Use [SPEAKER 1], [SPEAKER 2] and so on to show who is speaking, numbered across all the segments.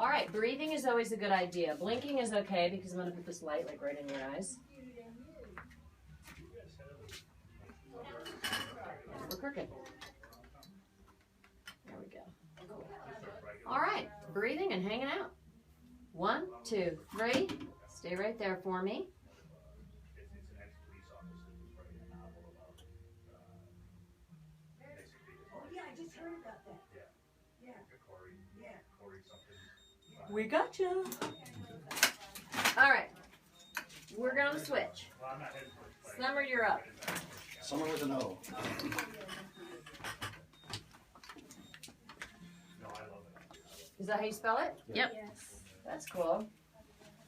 [SPEAKER 1] All right, breathing is always a good idea. Blinking is okay because I'm going to put this light like right in your eyes. We're crooked. There we go. All right, breathing and hanging out. 1, 2, 3. Stay right there for me. We got you. All right, we're going to switch. Summer, you're up.
[SPEAKER 2] Somewhere with an O.
[SPEAKER 1] Is that how you spell it?
[SPEAKER 3] Yep.
[SPEAKER 4] Yes.
[SPEAKER 1] That's cool.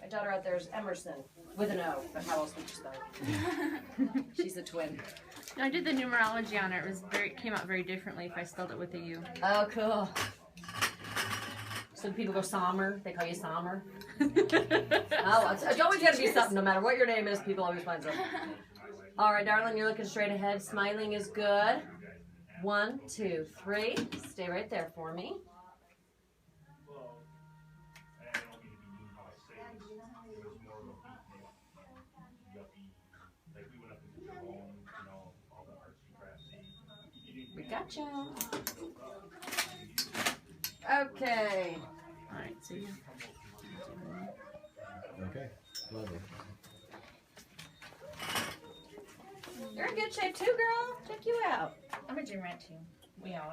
[SPEAKER 1] My daughter out there is Emerson with an O, but how else would you spell it? She's a twin.
[SPEAKER 3] No, I did the numerology on it. It came out very differently if I spelled it with a U.
[SPEAKER 1] Oh, cool. So people go Sommer, they call you Sommer. Oh, it's always got to be something. No matter what your name is, people always find something. All right, darling, you're looking straight ahead. Smiling is good. 1, 2, 3. Stay right there for me. We gotcha. Okay.
[SPEAKER 3] All right, so you.
[SPEAKER 2] Okay, lovely.
[SPEAKER 1] You're in good shape too, girl. Check you out.
[SPEAKER 3] I'm a gym rat too. We all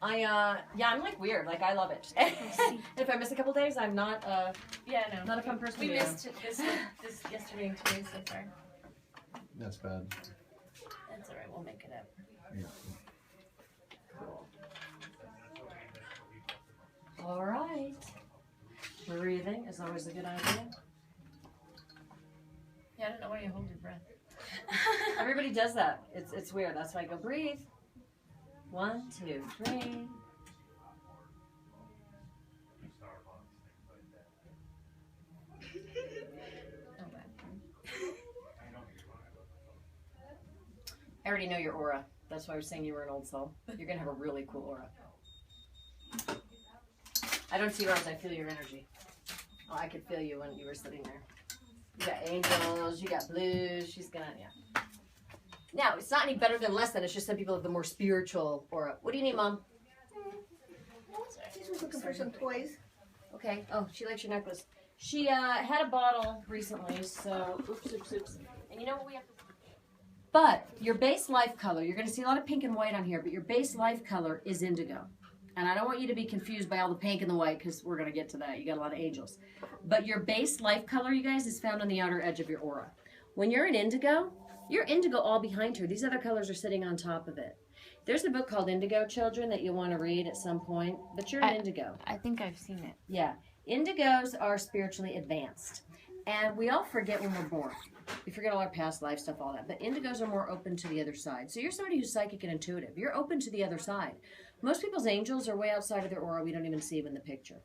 [SPEAKER 3] are.
[SPEAKER 1] Yeah, I'm like weird. Like I love it. If I miss a couple days, I'm not
[SPEAKER 3] Yeah, no.
[SPEAKER 1] not a fun person.
[SPEAKER 3] We
[SPEAKER 1] to
[SPEAKER 3] missed this yesterday and today so far.
[SPEAKER 2] That's bad.
[SPEAKER 3] That's all right. We'll make it up.
[SPEAKER 2] Yeah.
[SPEAKER 1] Cool. All right. Breathing is always a good idea.
[SPEAKER 3] Yeah, I don't know why you hold your breath.
[SPEAKER 1] Everybody does that. It's weird. That's why I go breathe. 1, 2, 3. I already know your aura. That's why I was saying you were an old soul. You're going to have a really cool aura. I don't see yours. I feel your energy. Oh, I could feel you when you were sitting there. You got angels. You got blues. She's going to, yeah. Now, it's not any better than less than. It's just some people have the more spiritual aura. What do you need, Mom?
[SPEAKER 4] She's looking for some toys.
[SPEAKER 1] Okay. Oh, she likes your necklace. She had a bottle recently, so oops. And you know what we have to... But your base life color, you're going to see a lot of pink and white on here, but your base life color is indigo. And I don't want you to be confused by all the pink and the white because we're going to get to that. You got a lot of angels. But your base life color, you guys, is found on the outer edge of your aura. When you're in indigo, you're indigo all behind her. These other colors are sitting on top of it. There's a book called Indigo Children that you'll want to read at some point, but you're an indigo.
[SPEAKER 3] I think I've seen it.
[SPEAKER 1] Yeah. Indigos are spiritually advanced. And we all forget when we're born. We forget all our past life stuff, all that. But indigos are more open to the other side. So you're somebody who's psychic and intuitive. You're open to the other side. Most people's angels are way outside of their aura. We don't even see them in the picture.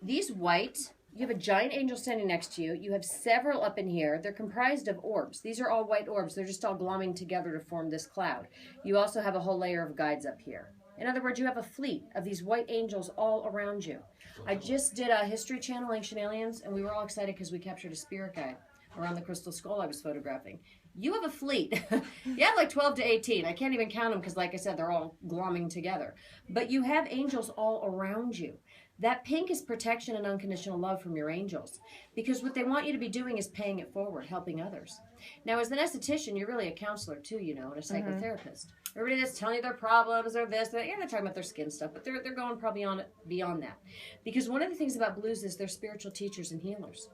[SPEAKER 1] These white, you have a giant angel standing next to you. You have several up in here. They're comprised of orbs. These are all white orbs. They're just all glomming together to form this cloud. You also have a whole layer of guides up here. In other words, you have a fleet of these white angels all around you. I just did a History Channel, Ancient Aliens, and we were all excited because we captured a spirit guide around the crystal skull I was photographing. You have a fleet. You have like 12 to 18. I can't even count them because, like I said, they're all glomming together. But you have angels all around you. That pink is protection and unconditional love from your angels. Because what they want you to be doing is paying it forward, helping others. Now, as an esthetician, you're really a counselor too, you know, and a psychotherapist. Everybody that's telling you their problems or this, that, yeah, they're talking about their skin stuff, but they're going probably on it beyond that. Because one of the things about blues is they're spiritual teachers and healers.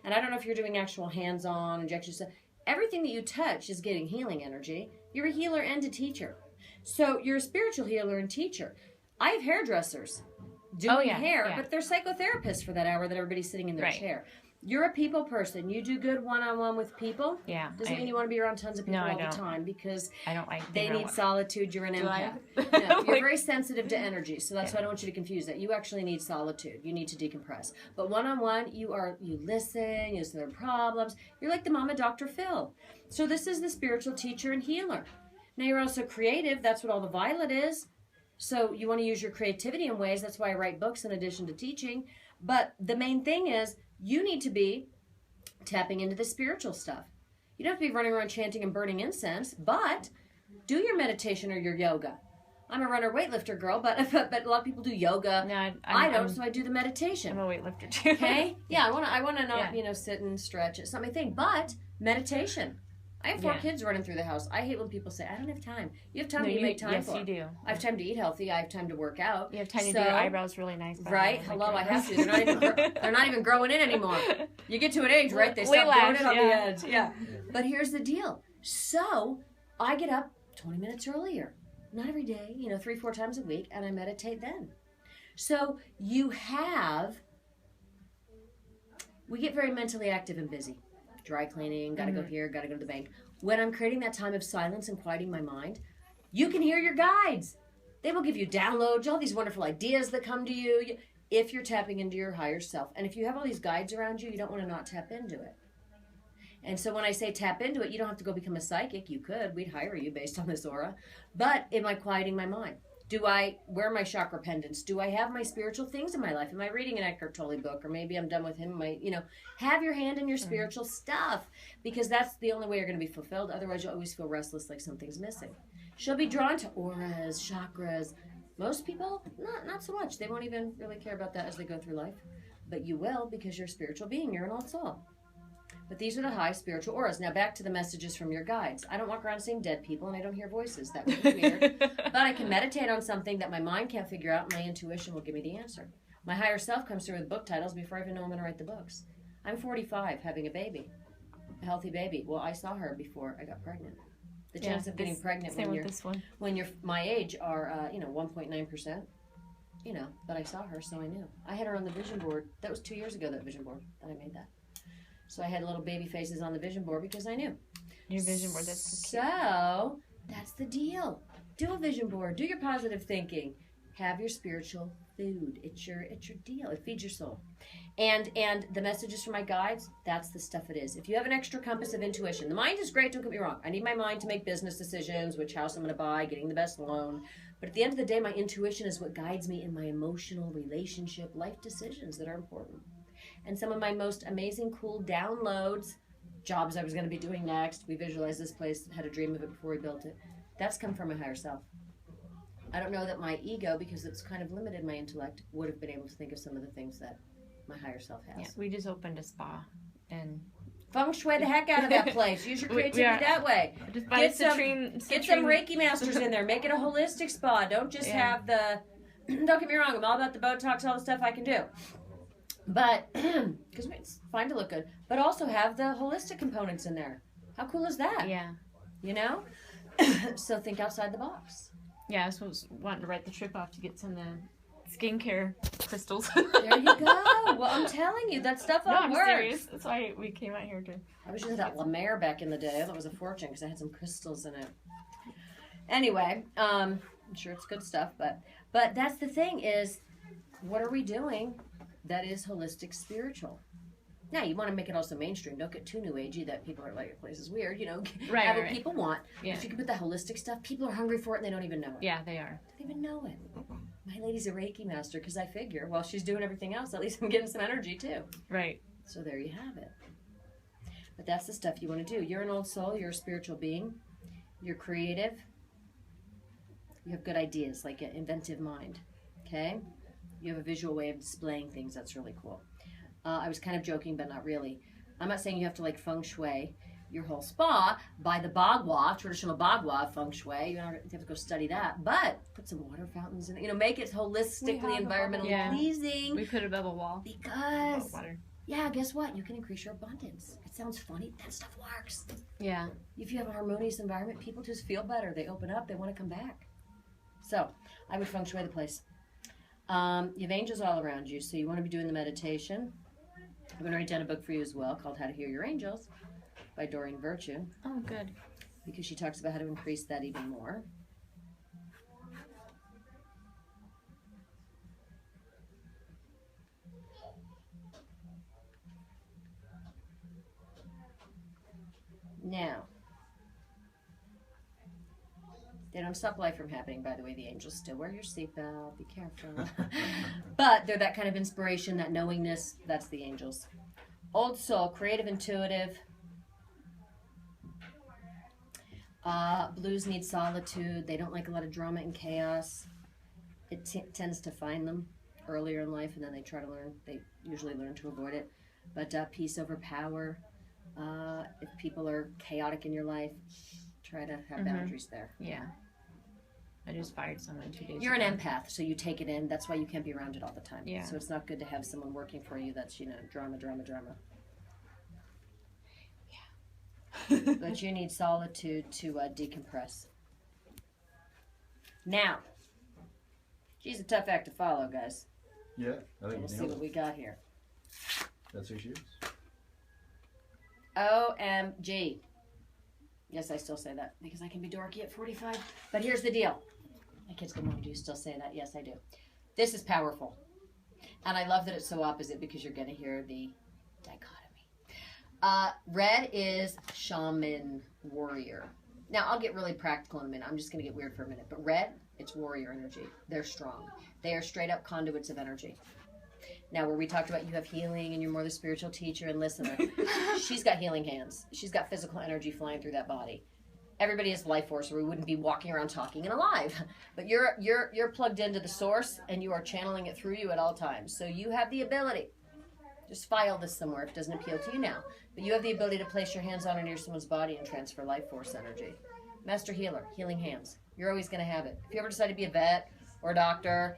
[SPEAKER 1] And I don't know if you're doing actual hands-on injections. Everything that you touch is getting healing energy. You're a healer and a teacher. So you're a spiritual healer and teacher. I have hairdressers doing hair, but they're psychotherapists for that hour that everybody's sitting in their chair. You're a people person. You do good one-on-one with people.
[SPEAKER 3] Yeah.
[SPEAKER 1] Doesn't mean you want to be around tons of people all the time because
[SPEAKER 3] I don't like
[SPEAKER 1] they need solitude. You're an empath. No, you're very sensitive to energy, so that's why I don't want you to confuse that. You actually need solitude. You need to decompress. But one-on-one, you listen to their problems. You're like the mama Dr. Phil. So this is the spiritual teacher and healer. Now you're also creative. That's what all the violet is. So you want to use your creativity in ways. That's why I write books in addition to teaching. But the main thing is you need to be tapping into the spiritual stuff. You don't have to be running around chanting and burning incense, but do your meditation or your yoga. I'm a runner weightlifter girl, but a lot of people do yoga.
[SPEAKER 3] No,
[SPEAKER 1] I don't, so I do the meditation.
[SPEAKER 3] I'm a weightlifter too.
[SPEAKER 1] Okay? Yeah, I wanna not, sit and stretch. It's not my thing. But meditation. I have 4 kids running through the house. I hate when people say, I don't have time. You have time when you make time for.
[SPEAKER 3] Yes, you do.
[SPEAKER 1] I have time to eat healthy. I have time to work out.
[SPEAKER 3] You have time to do your eyebrows really nice.
[SPEAKER 1] Right? Hello, I have to. They're not even growing in anymore. You get to an age, right? They stop growing in on the edge. Yeah. But here's the deal. So I get up 20 minutes earlier. Not every day, 3-4 times a week, and I meditate then. So we get very mentally active and busy. Dry cleaning, gotta go here, gotta go to the bank. When I'm creating that time of silence and quieting my mind, you can hear your guides. They will give you downloads, all these wonderful ideas that come to you if you're tapping into your higher self. And if you have all these guides around you, you don't want to not tap into it. And so when I say tap into it, you don't have to go become a psychic. You could. We'd hire you based on this aura. But am I quieting my mind? Do I wear my chakra pendants? Do I have my spiritual things in my life? Am I reading an Eckhart Tolle book? Or maybe I'm done with him. Have your hand in your spiritual stuff. Because that's the only way you're going to be fulfilled. Otherwise, you'll always feel restless like something's missing. She'll be drawn to auras, chakras. Most people, not so much. They won't even really care about that as they go through life. But you will because you're a spiritual being. You're an old soul. But these are the high spiritual auras. Now back to the messages from your guides. I don't walk around seeing dead people and I don't hear voices. That would be weird. But I can meditate on something that my mind can't figure out and my intuition will give me the answer. My higher self comes through with book titles before I even know I'm going to write the books. I'm 45 having a baby. A healthy baby. Well, I saw her before I got pregnant. The chance of getting pregnant when you're my age are 1.9%. But I saw her, so I knew. I had her on the vision board. That was 2 years ago, that vision board, that I made that. So I had little baby faces on the vision board because I knew.
[SPEAKER 3] Your vision board, that's so cute.
[SPEAKER 1] So that's the deal. Do a vision board. Do your positive thinking. Have your spiritual food. It's your deal. It feeds your soul. And the messages from my guides, that's the stuff it is. If you have an extra compass of intuition, the mind is great, don't get me wrong. I need my mind to make business decisions, which house I'm going to buy, getting the best loan. But at the end of the day, my intuition is what guides me in my emotional, relationship, life decisions that are important. And some of my most amazing, cool downloads, jobs I was going to be doing next. We visualized this place, had a dream of it before we built it. That's come from my higher self. I don't know that my ego, because it's kind of limited my intellect, would have been able to think of some of the things that my higher self has.
[SPEAKER 3] Yeah, we just opened a spa and
[SPEAKER 1] feng shui the heck out of that place. Use your creativity that way.
[SPEAKER 3] Just
[SPEAKER 1] get some Reiki masters in there. Make it a holistic spa. Don't just have the. Don't get me wrong. I'm all about the Botox, all the stuff I can do. But because it's fine to look good, but also have the holistic components in there. How cool is that?
[SPEAKER 3] Yeah.
[SPEAKER 1] So think outside the box.
[SPEAKER 3] Yeah, I was wanting to write the trip off to get some skincare crystals.
[SPEAKER 1] There you go. Well, I'm telling you, that stuff all works.
[SPEAKER 3] I'm serious. That's why we came out here to.
[SPEAKER 1] I was using that La Mer back in the day. That was a fortune because I had some crystals in it. Anyway, I'm sure it's good stuff, but that's the thing is, what are we doing that is holistic spiritual? Now, you want to make it also mainstream. Don't get too new agey that people are like, your place is weird, have what people want. Yeah. If you can put the holistic stuff, people are hungry for it and they don't even know it.
[SPEAKER 3] Yeah, they are.
[SPEAKER 1] They don't even know it. My lady's a Reiki master because I figure while she's doing everything else, at least I'm getting some energy too.
[SPEAKER 3] Right.
[SPEAKER 1] So there you have it. But that's the stuff you want to do. You're an old soul. You're a spiritual being. You're creative. You have good ideas, like an inventive mind. Okay? You have a visual way of displaying things. That's really cool. I was kind of joking, but not really. I'm not saying you have to like feng shui your whole spa by the bagua, traditional bagua feng shui. You don't have to go study that, but put some water fountains in it. Make it holistically, environmentally pleasing.
[SPEAKER 3] We put a bubble wall.
[SPEAKER 1] Because, guess what? You can increase your abundance. It sounds funny. That stuff works.
[SPEAKER 3] Yeah.
[SPEAKER 1] If you have a harmonious environment, people just feel better. They open up. They want to come back. So, I would feng shui the place. You have angels all around you, so you want to be doing the meditation. I'm going to write down a book for you as well called How to Hear Your Angels by Doreen Virtue.
[SPEAKER 3] Oh, good.
[SPEAKER 1] Because she talks about how to increase that even more. Now, They don't stop life from happening, by the way. The angels still wear your seatbelt. Be careful. But they're that kind of inspiration, that knowingness. That's the angels. Old soul, creative, intuitive. Blues need solitude. They don't like a lot of drama and chaos. It tends to find them earlier in life, and then they try to learn. They usually learn to avoid it. But peace over power. If people are chaotic in your life, try to have boundaries there.
[SPEAKER 3] Yeah. I just fired someone 2 days
[SPEAKER 1] You're
[SPEAKER 3] ago.
[SPEAKER 1] an empath, so you take it in. That's why you can't be around it all the time.
[SPEAKER 3] Yeah.
[SPEAKER 1] So it's not good to have someone working for you that's, drama.
[SPEAKER 3] Yeah.
[SPEAKER 1] But you need solitude to decompress. Now, she's a tough act to follow, guys.
[SPEAKER 2] Yeah, I think
[SPEAKER 1] We'll see what we got here.
[SPEAKER 2] that's who she is.
[SPEAKER 1] OMG. Yes, I still say that because I can be dorky at 45. But here's the deal. My kids go, Mom, do you still say that? Yes, I do. This is powerful. And I love that it's so opposite because you're going to hear the dichotomy. Red is shaman, warrior. Now, I'll get really practical in a minute. I'm just going to get weird for a minute. But red, it's warrior energy. They're strong. They are straight up conduits of energy. Now, where we talked about you have healing and you're more the spiritual teacher and listener, she's got healing hands. She's got physical energy flying through that body. Everybody has life force, or we wouldn't be walking around talking and alive. But you're plugged into the source, and you are channeling it through you at all times. So you have the ability. Just file this somewhere if it doesn't appeal to you now. But you have the ability to place your hands on or near someone's body and transfer life force energy. Master healer, healing hands. You're always going to have it. If you ever decide to be a vet or a doctor,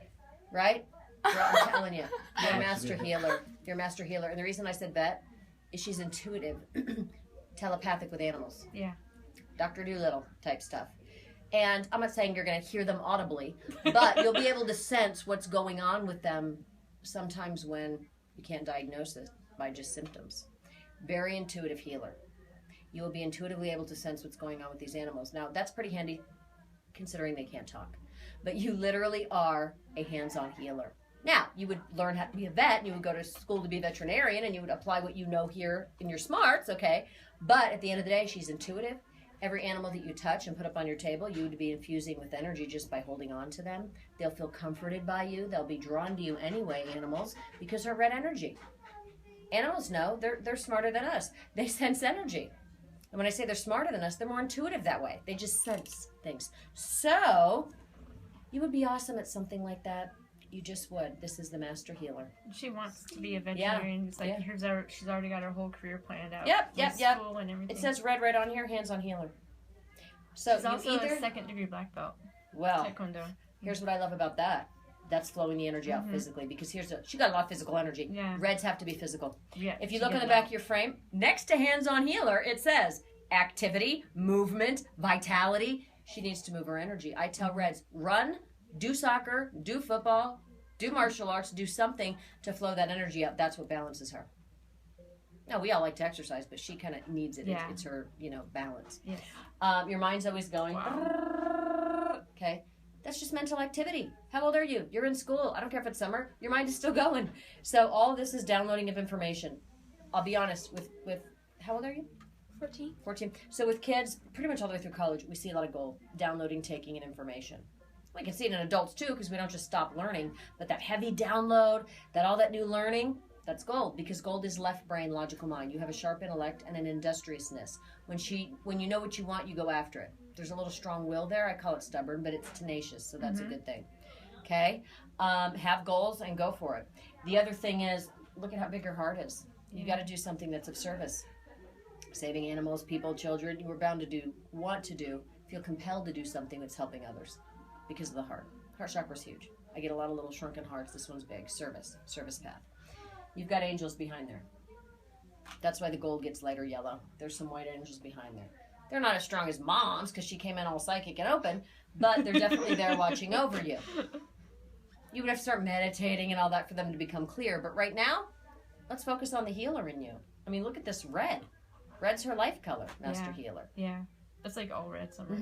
[SPEAKER 1] right? I'm telling you, you're a master healer. You're a master healer. And the reason I said vet is she's intuitive, telepathic with animals.
[SPEAKER 3] Yeah.
[SPEAKER 1] Dr. Doolittle type stuff. And I'm not saying you're going to hear them audibly, but you'll be able to sense what's going on with them sometimes when you can't diagnose it by just symptoms. Very intuitive healer. You will be intuitively able to sense what's going on with these animals. Now, that's pretty handy considering they can't talk. But you literally are a hands-on healer. Now, you would learn how to be a vet, and you would go to school to be a veterinarian, and you would apply what you know here in your smarts, okay? But at the end of the day, she's intuitive. Every animal that you touch and put up on your table, you would be infusing with energy just by holding on to them. They'll feel comforted by you. They'll be drawn to you anyway, animals, because they're red energy. Animals know they're smarter than us. They sense energy. And when I say they're smarter than us, they're more intuitive that way. They just sense things. So, you would be awesome at something like that. You just would. This is the master healer.
[SPEAKER 3] She wants to be a veterinarian. It's like she's already got her whole career planned out.
[SPEAKER 1] Yep.
[SPEAKER 3] School and everything.
[SPEAKER 1] It says red right on here, hands-on healer. So
[SPEAKER 3] she's also a second-degree black belt.
[SPEAKER 1] Well,
[SPEAKER 3] Taekwondo.
[SPEAKER 1] Here's what I love about that. That's flowing the energy out physically because she got a lot of physical energy.
[SPEAKER 3] Yeah.
[SPEAKER 1] Reds have to be physical.
[SPEAKER 3] Yeah.
[SPEAKER 1] If you look on the back of your frame, next to hands-on healer, it says activity, movement, vitality. She needs to move her energy. I tell Reds, run, do soccer, do football, do martial arts, do something to flow that energy up. That's what balances her. Now, we all like to exercise, but she kind of needs it.
[SPEAKER 3] Yeah.
[SPEAKER 1] It's her, balance.
[SPEAKER 3] Yes.
[SPEAKER 1] Your mind's always going.
[SPEAKER 3] Wow.
[SPEAKER 1] Okay. That's just mental activity. How old are you? You're in school. I don't care if it's summer. Your mind is still going. So all this is downloading of information. I'll be honest with how old are you? 14. So with kids, pretty much all the way through college, we see a lot of gold. Downloading, taking in information. We can see it in adults too because we don't just stop learning. But that heavy download, all that new learning, that's gold because gold is left brain, logical mind. You have a sharp intellect and an industriousness. When you know what you want, you go after it. There's a little strong will there. I call it stubborn, but it's tenacious, so that's a good thing. Okay? Have goals and go for it. The other thing is, look at how big your heart is. You got to do something that's of service. Saving animals, people, children, you were bound to want to do, feel compelled to do something that's helping others because of the heart. Heart chakra is huge. I get a lot of little shrunken hearts. This one's big. Service path. You've got angels behind there. That's why the gold gets lighter yellow. There's some white angels behind there. They're not as strong as Mom's because she came in all psychic and open, but they're definitely there watching over you. You would have to start meditating and all that for them to become clear. But right now, let's focus on the healer in you. I mean, look at this red. Red's her life color, master healer.
[SPEAKER 3] Yeah. It's like all red summer.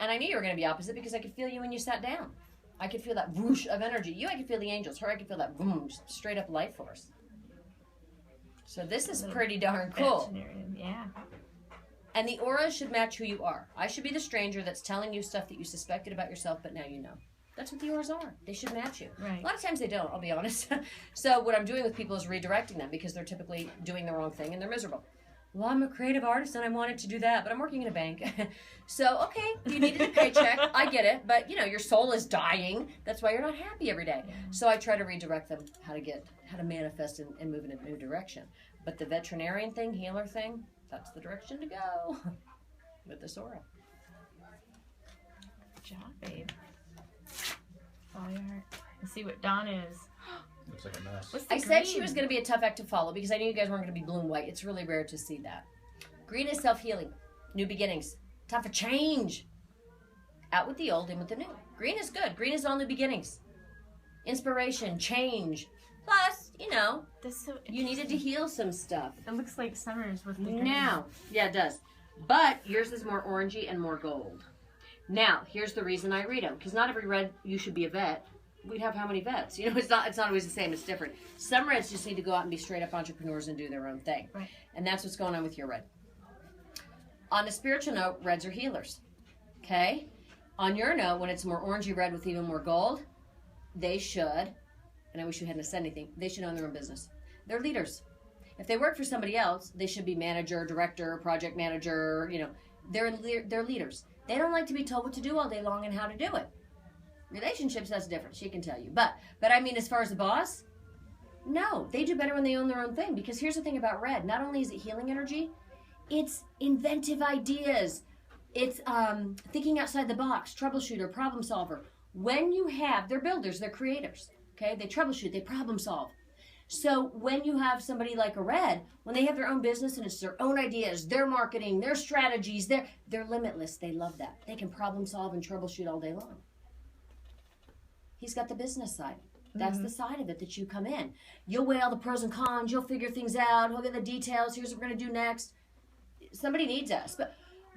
[SPEAKER 1] And I knew you were going to be opposite because I could feel you when you sat down. I could feel that whoosh of energy. You, I could feel the angels. Her, I could feel that boom, straight up life force. So this is pretty darn cool.
[SPEAKER 3] Yeah.
[SPEAKER 1] And the aura should match who you are. I should be the stranger that's telling you stuff that you suspected about yourself, but now you know. That's what the auras are. They should match you.
[SPEAKER 3] Right.
[SPEAKER 1] A lot of times they don't, I'll be honest. So what I'm doing with people is redirecting them because they're typically doing the wrong thing and they're miserable. Well, I'm a creative artist and I wanted to do that, but I'm working in a bank. So, okay, you needed a paycheck. I get it. But, your soul is dying. That's why you're not happy every day. So I try to redirect them how to manifest and move in a new direction. But the veterinarian thing, healer thing, that's the direction to go with this aura.
[SPEAKER 3] Good job, babe. Oh, yeah. Let's see what Dawn is.
[SPEAKER 2] Looks like a mess.
[SPEAKER 3] What's the
[SPEAKER 1] I said she
[SPEAKER 3] green?
[SPEAKER 1] was going to be a tough act to follow because I knew you guys weren't going to be blue and white. It's really rare to see that. Green is self-healing, new beginnings, time for change. Out with the old, in with the new. Green is good. Green is all new beginnings. Inspiration, change. Plus,
[SPEAKER 3] That's so
[SPEAKER 1] you needed to heal some stuff.
[SPEAKER 3] It looks like Summer's with the green.
[SPEAKER 1] Now, yeah, it does. But yours is more orangey and more gold. Now, here's the reason I read them. Because not every red, you should be a vet. We'd have how many vets? It's not always the same. It's different. Some reds just need to go out and be straight up entrepreneurs and do their own thing.
[SPEAKER 3] Right.
[SPEAKER 1] And that's what's going on with your red. On a spiritual note, reds are healers. Okay? On your note, when it's more orangey red with even more gold, they should, and I wish you hadn't said anything, they should own their own business. They're leaders. If they work for somebody else, they should be manager, director, project manager, they're leaders. They don't like to be told what to do all day long and how to do it. Relationships, that's different. She can tell you. But I mean, as far as the boss, no. They do better when they own their own thing. Because here's the thing about red. Not only is it healing energy, it's inventive ideas. It's thinking outside the box, troubleshooter, problem solver. When you have, they're builders, they're creators. Okay? They troubleshoot, they problem solve. So when you have somebody like a red, when they have their own business and it's their own ideas, their marketing, their strategies, they're limitless. They love that. They can problem solve and troubleshoot all day long. He's got the business side. That's the side of it that you come in. You'll weigh all the pros and cons. You'll figure things out. He'll get the details. Here's what we're going to do next. Somebody needs us. But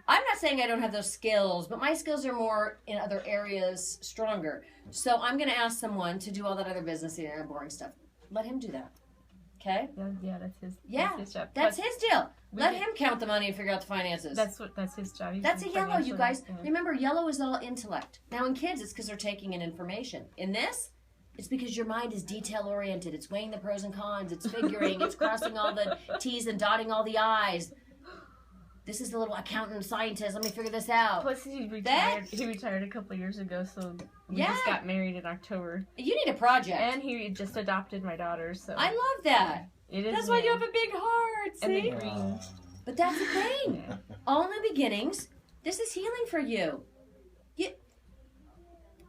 [SPEAKER 1] I'm not saying I don't have those skills, but my skills are more in other areas stronger. So I'm going to ask someone to do all that other business and boring stuff. Let him do that. Okay?
[SPEAKER 3] Yeah, that's his.
[SPEAKER 1] Yeah,
[SPEAKER 3] that's his job.
[SPEAKER 1] that's his deal. Let
[SPEAKER 3] did-
[SPEAKER 1] him count the money and figure out the finances.
[SPEAKER 3] That's his job. He's
[SPEAKER 1] That's a yellow, you
[SPEAKER 3] financially-
[SPEAKER 1] guys.
[SPEAKER 3] yeah.
[SPEAKER 1] Remember, yellow is all intellect. Now, in kids, it's because they're taking in information. In this, it's because your mind is detail-oriented. It's weighing the pros and cons. It's figuring. It's crossing all the T's and dotting all the I's. This is the little accountant scientist. Let me figure this out.
[SPEAKER 3] Plus, he retired. He retired a couple years ago, so we just got married in October.
[SPEAKER 1] You need a project.
[SPEAKER 3] And he just adopted my daughter, so
[SPEAKER 1] I love that.
[SPEAKER 3] it is.
[SPEAKER 1] That's why you
[SPEAKER 3] new.
[SPEAKER 1] have a big heart,
[SPEAKER 3] And
[SPEAKER 1] see?
[SPEAKER 3] the green.
[SPEAKER 1] But that's the thing.
[SPEAKER 3] Yeah.
[SPEAKER 1] All new beginnings. This is healing for you.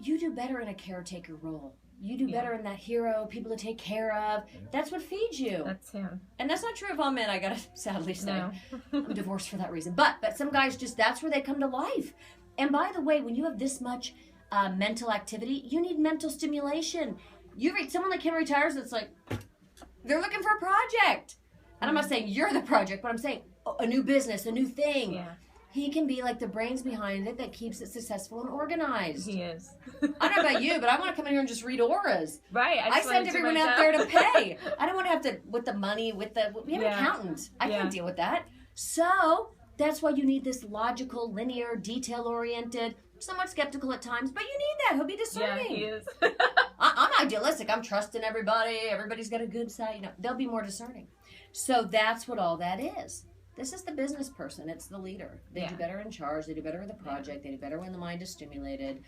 [SPEAKER 1] You do better in a caretaker role. You do better in that hero, people to take care of. That's what feeds you.
[SPEAKER 3] That's him.
[SPEAKER 1] And that's not true of all men, I gotta sadly say.
[SPEAKER 3] No.
[SPEAKER 1] I'm divorced for that reason. But some guys just, that's where they come to life. And by the way, when you have this much mental activity, you need mental stimulation. You read someone like him retires, it's like, they're looking for a project. And I'm not saying you're the project, but I'm saying a new business, a new thing.
[SPEAKER 3] Yeah,
[SPEAKER 1] He can be like the brains behind it that keeps it successful and organized.
[SPEAKER 3] he is.
[SPEAKER 1] I don't know about you, but I want to come in here and just read auras.
[SPEAKER 3] Right.
[SPEAKER 1] I
[SPEAKER 3] just wanted
[SPEAKER 1] send
[SPEAKER 3] to do
[SPEAKER 1] everyone
[SPEAKER 3] my
[SPEAKER 1] out
[SPEAKER 3] job.
[SPEAKER 1] there to pay. I don't want to have to, with the money, we have an
[SPEAKER 3] Yeah.
[SPEAKER 1] accountant. I
[SPEAKER 3] Yeah.
[SPEAKER 1] can't deal with that. So that's why you need this logical, linear, detail-oriented, somewhat skeptical at times, but you need that. He'll be
[SPEAKER 3] Yeah,
[SPEAKER 1] discerning.
[SPEAKER 3] he is.
[SPEAKER 1] I'm idealistic. I'm trusting everybody. Everybody's got a good side. They'll be more discerning. So that's what all that is. This is the business person. It's the leader. They do better in charge. They do better with the project. They do better when the mind is stimulated.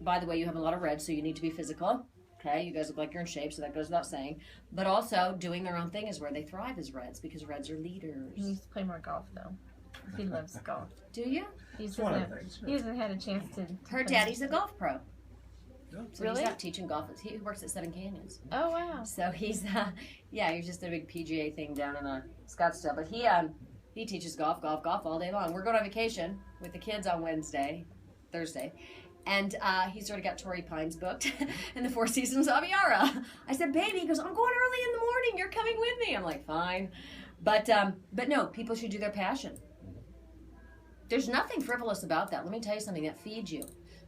[SPEAKER 1] By the way, you have a lot of red, so you need to be physical. Okay, you guys look like you're in shape, so that goes without saying. But also, doing their own thing is where they thrive as reds, because reds are leaders.
[SPEAKER 3] He needs to play more golf, though. He loves golf.
[SPEAKER 1] Do you?
[SPEAKER 3] He
[SPEAKER 2] It's one of the
[SPEAKER 3] hasn't,
[SPEAKER 2] things.
[SPEAKER 3] he hasn't had a chance to.
[SPEAKER 1] Her
[SPEAKER 3] play.
[SPEAKER 1] daddy's a golf pro. So
[SPEAKER 3] Really?
[SPEAKER 1] he's out teaching golf. He works at Seven Canyons.
[SPEAKER 3] Oh, wow.
[SPEAKER 1] So he's, he's just a big PGA thing down in Scottsdale. But he teaches golf all day long. We're going on vacation with the kids on Thursday. And he's already got Torrey Pines booked and the Four Seasons Aviara. I said, baby, he goes, I'm going early in the morning. You're coming with me. I'm like, fine. But no, people should do their passion. There's nothing frivolous about that. Let me tell you something that feeds you.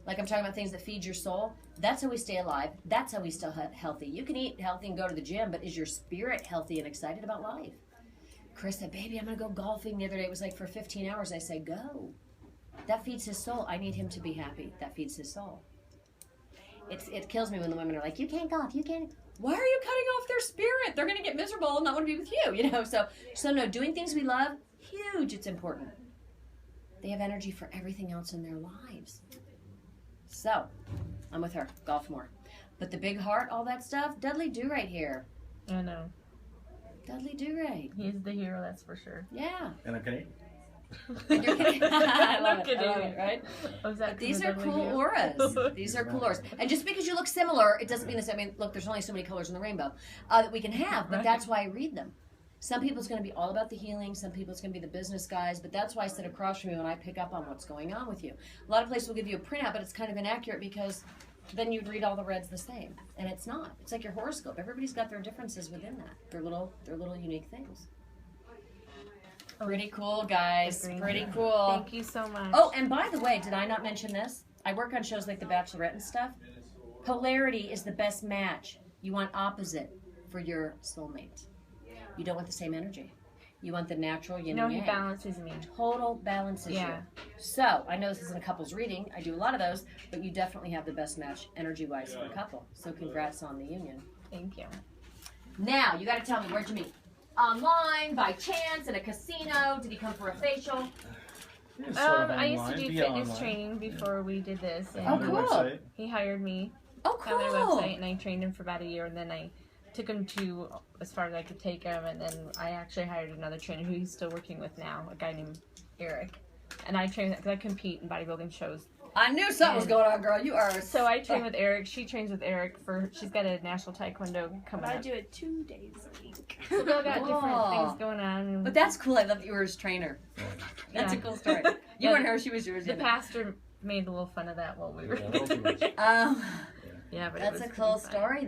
[SPEAKER 1] Like I'm talking about things that feed your soul. That's how we stay alive. That's how we stay healthy. You can eat healthy and go to the gym, but is your spirit healthy and excited about life? Chris said, baby, I'm going to go golfing. The other day it was like for 15 hours. I said, go. That feeds his soul. I need him to be happy. That feeds his soul. It kills me when the women are like, you can't golf, you can't. Why are you cutting off their spirit? They're going to get miserable and not want to be with you, you know? So no, doing things we love, huge, it's important. They have energy for everything else in their lives. So, I'm with her. Golf more. But the big heart, all that stuff, Dudley Do-Right here.
[SPEAKER 3] I know.
[SPEAKER 1] Dudley Do-Right.
[SPEAKER 3] He's the hero, that's for sure.
[SPEAKER 1] Yeah.
[SPEAKER 2] And I'm Canadian.
[SPEAKER 1] I love it, right? But these are cool auras. These are cool auras. And just because you look similar, it doesn't mean this. I mean, look, there's only so many colors in the rainbow that we can have, but that's why I read them. Some people it's going to be all about the healing. Some people it's going to be the business guys. But that's why I sit across from you and I pick up on what's going on with you. A lot of places will give you a printout, but it's kind of inaccurate because then you'd read all the reds the same. And it's not. It's like your horoscope. Everybody's got their differences within that. Their little unique things. Pretty cool, guys. Pretty cool.
[SPEAKER 3] Thank you so much.
[SPEAKER 1] Oh, and by the way, did I not mention this? I work on shows like The Bachelorette and stuff. Polarity is the best match. You want opposite for your soulmate. You don't want the same energy. You want the natural yin and yang.
[SPEAKER 3] No, he balances me.
[SPEAKER 1] Total balances you. So, I know this isn't a couple's reading. I do a lot of those, but you definitely have the best match energy-wise for a couple. So, congrats on the union.
[SPEAKER 3] Thank you.
[SPEAKER 1] Now, you got to tell me, where'd you meet? Online, by chance, at a casino? Did he come for a facial?
[SPEAKER 3] I used to do fitness training before we did this. And
[SPEAKER 1] Oh, cool.
[SPEAKER 3] he hired me
[SPEAKER 1] Oh,
[SPEAKER 3] on their
[SPEAKER 1] cool.
[SPEAKER 3] website, and I trained him for about a year, and then I took him to as far as I could take him, and then I actually hired another trainer who he's still working with now, a guy named Eric. And I train because I compete in bodybuilding shows.
[SPEAKER 1] I knew something was going on, girl. You are.
[SPEAKER 3] So I train with Eric. She trains with Eric she's got a national taekwondo coming up.
[SPEAKER 4] I do it 2 days a week.
[SPEAKER 3] So we all got
[SPEAKER 1] Whoa.
[SPEAKER 3] different things going on.
[SPEAKER 1] But that's cool. I love that you were his trainer. That's a cool story. You weren't her, she was yours.
[SPEAKER 3] The pastor made a little fun of that while we were
[SPEAKER 2] Yeah, a little too much.
[SPEAKER 3] Yeah, but
[SPEAKER 1] That's
[SPEAKER 3] it
[SPEAKER 1] a
[SPEAKER 3] was
[SPEAKER 1] cool
[SPEAKER 3] pretty fun.
[SPEAKER 1] story.